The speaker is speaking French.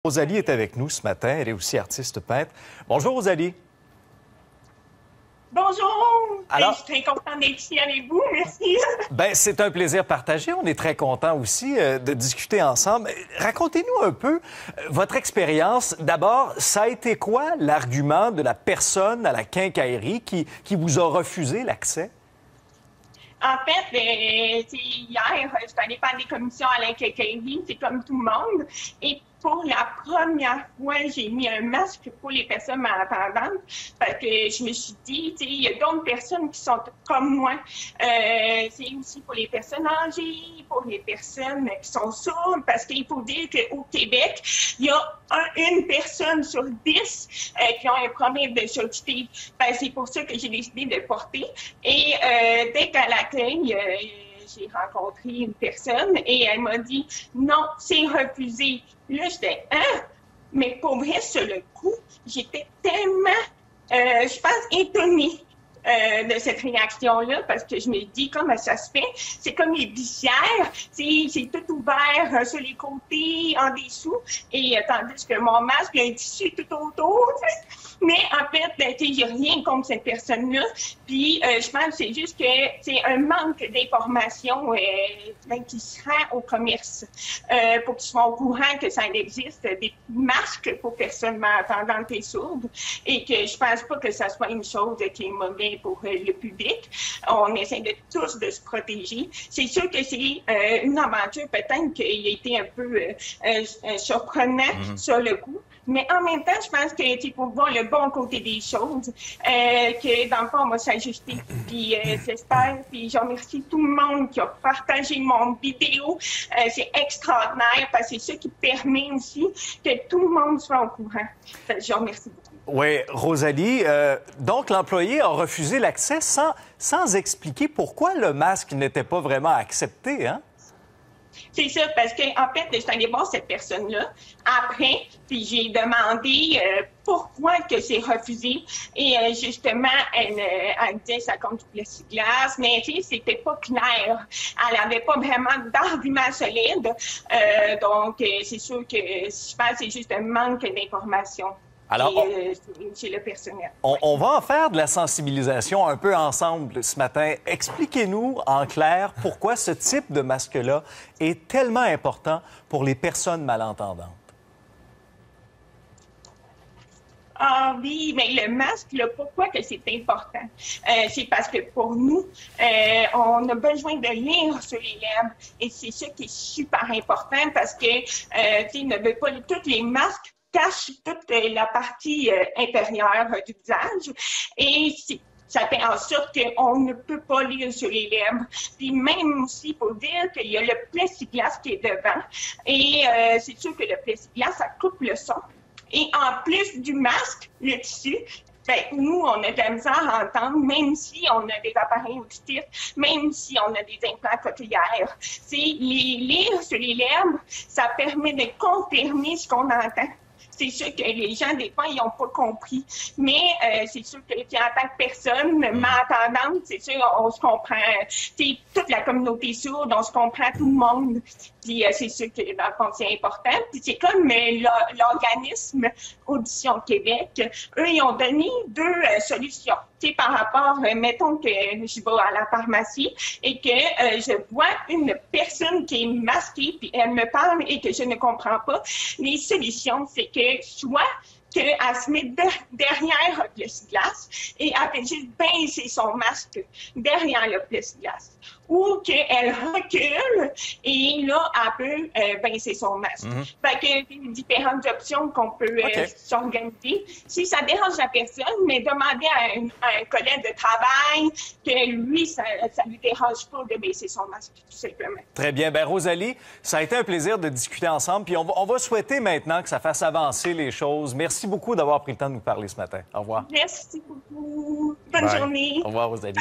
Rosalie est avec nous ce matin. Elle est aussi artiste peintre. Bonjour, Rosalie. Bonjour! Alors, je suis très contente d'être ici avec vous. Merci. C'est un plaisir partagé. On est très contents aussi de discuter ensemble. Racontez-nous un peu votre expérience. D'abord, ça a été quoi l'argument de la personne à la quincaillerie qui vous a refusé l'accès? En fait, hier, je suis allée faire des commissions à la quincaillerie, c'est comme tout le monde. Et pour la première fois, j'ai mis un masque pour les personnes malentendantes parce que je me suis dit, il y a d'autres personnes qui sont comme moi. C'est aussi pour les personnes âgées, pour les personnes qui sont sourdes, parce qu'il faut dire qu'au Québec, il y a une personne sur 10 qui ont un problème de surdité. C'est pour ça que j'ai décidé de le porter. Et dès qu'à l'accueil, j'ai rencontré une personne et elle m'a dit « Non, c'est refusé ». Là, j'étais « Hein? » Mais pour vrai, sur le coup, j'étais tellement, je pense, étonnée de cette réaction-là, parce que je me dis comment ça se fait. C'est comme les glissières, c'est tout ouvert sur les côtés, en dessous, et tandis que mon masque, il y a un tissu tout autour. Mais en fait, j'ai rien contre cette personne-là. Puis, je pense que c'est juste que c'est un manque d'information qui se rend au commerce pour qu'ils soient au courant que ça existe, des masques pour personnes malentendantes et sourdes, et que je pense pas que ça soit une chose qui est mauvaise pour le public. On essaie de tous de se protéger. C'est sûr que c'est une aventure peut-être qui a été un peu surprenant sur le coup. Mais en même temps, je pense que pour voir le bon côté des choses, que dans le fond, on va s'ajuster. Puis j'espère, puis je remercie tout le monde qui a partagé mon vidéo. C'est extraordinaire parce que c'est ça qui permet aussi que tout le monde soit au courant. Je remercie beaucoup. Oui, Rosalie, donc l'employé a refusé l'accès sans expliquer pourquoi le masque n'était pas vraiment accepté, hein? C'est ça, parce qu'en fait, je suis allée voir cette personne-là après, puis j'ai demandé pourquoi que c'est refusé. Et justement, elle disait ça comme du plexiglas, mais tu sais, c'était pas clair. Elle avait pas vraiment d'argument solide. Donc, c'est sûr que je pense que c'est juste un manque d'information. Alors, chez le personnel. On va en faire de la sensibilisation un peu ensemble ce matin. Expliquez-nous en clair pourquoi ce type de masque-là est tellement important pour les personnes malentendantes. Ah oui, mais le masque, là, pourquoi que c'est important? C'est parce que pour nous, on a besoin de lire sur les lèvres. Et c'est ça qui est super important parce que, ne veut pas tous les masques cache toute la partie intérieure du visage et ça fait en sorte qu'on ne peut pas lire sur les lèvres. Puis même aussi, pour dire qu'il y a le plexiglas qui est devant et c'est sûr que le plexiglas, ça coupe le son. Et en plus du masque, le tissu, nous, on a de la misère à entendre, même si on a des appareils auditifs, même si on a des implants cochléaires. Lire sur les lèvres, ça permet de confirmer ce qu'on entend. C'est sûr que les gens, des fois, ils n'ont pas compris. Mais c'est sûr que en tant que personne malentendante, c'est sûr, on se comprend. C'est toute la communauté sourde, on se comprend tout le monde. Puis c'est sûr que dans le fond, c'est important. Puis c'est comme l'organisme Audition Québec. Eux, ils ont donné deux solutions. Par rapport, mettons que je vais à la pharmacie et que je vois une personne qui est masquée, puis elle me parle et que je ne comprends pas. Les solutions, c'est que soit qu'elle se met derrière le plexiglas et elle fait juste baisser son masque derrière le plexiglas. Ou qu'elle recule et là, elle peut baisser son masque. Fait que il y a différentes options qu'on peut s'organiser. Si ça dérange la personne, mais demandez à un collègue de travail que lui, ça lui dérange pas de baisser son masque, tout simplement. Très bien. Rosalie, ça a été un plaisir de discuter ensemble. Puis on va souhaiter maintenant que ça fasse avancer les choses. Merci beaucoup d'avoir pris le temps de nous parler ce matin. Au revoir. Merci beaucoup. Bonne journée. Au revoir, Rosalie.